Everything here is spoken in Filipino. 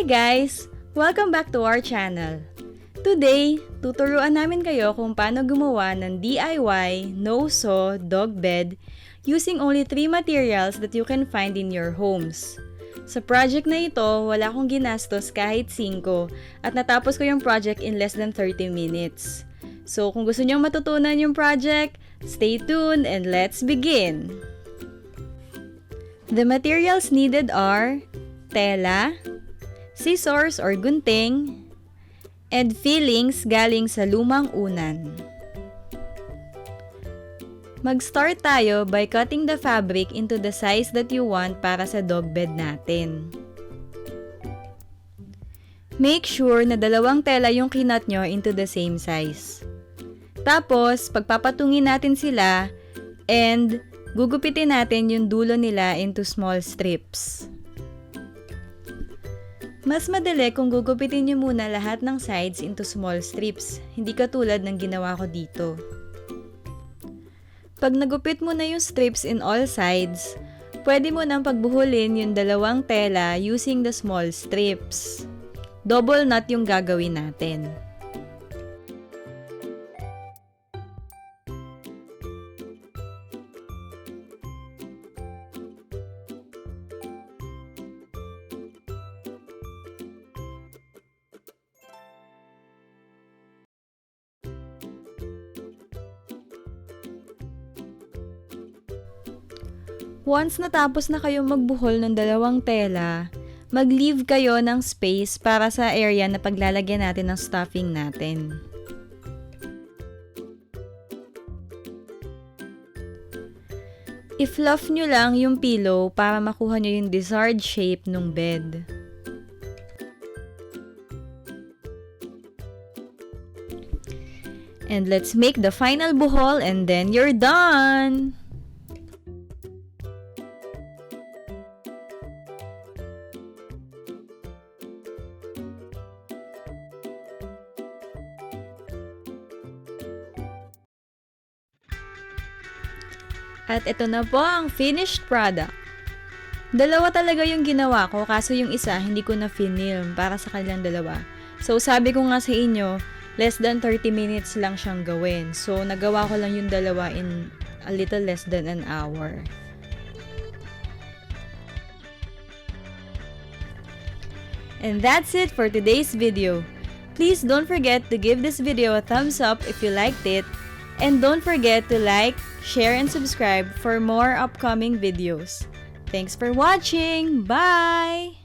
guys! Welcome back to our channel. Today, tuturuan namin kayo kung paano gumawa ng DIY no-sew dog bed using only 3 materials that you can find in your homes. Sa project na ito, wala akong ginastos kahit 5 at natapos ko yung project in less than 30 minutes. So kung gusto nyo matutunan yung project, stay tuned and let's begin! The materials needed are tela, scissors or gunting, and fillings galing sa lumang unan. Mag-start tayo by cutting the fabric into the size that you want para sa dog bed natin. Make sure na 2 tela yung kinut nyo into the same size. Tapos, pagpapatungin natin sila and gugupitin natin yung dulo nila into small strips. Mas madali kung gugupitin nyo muna lahat ng sides into small strips, hindi katulad ng ginawa ko dito. Pag nagupit mo na yung strips in all sides, pwede mo nang pagbuhulin yung 2 tela using the small strips. Double knot yung gagawin natin. Once natapos na kayong magbuhol ng 2 tela, mag-leave kayo ng space para sa area na paglalagyan natin ng stuffing natin. I-fluff nyo lang yung pillow para makuha nyo yung desired shape ng bed. And let's make the final buhol and then you're done! At ito na po ang finished product. 2 talaga yung ginawa ko, kaso yung isa hindi ko na film para sa kanilang 2. So sabi ko nga sa inyo, less than 30 minutes lang siyang gawin. So nagawa ko lang yung 2 in a little less than an hour. And that's it for today's video. Please don't forget to give this video a thumbs up if you liked it. And don't forget to like, share, and subscribe for more upcoming videos. Thanks for watching! Bye!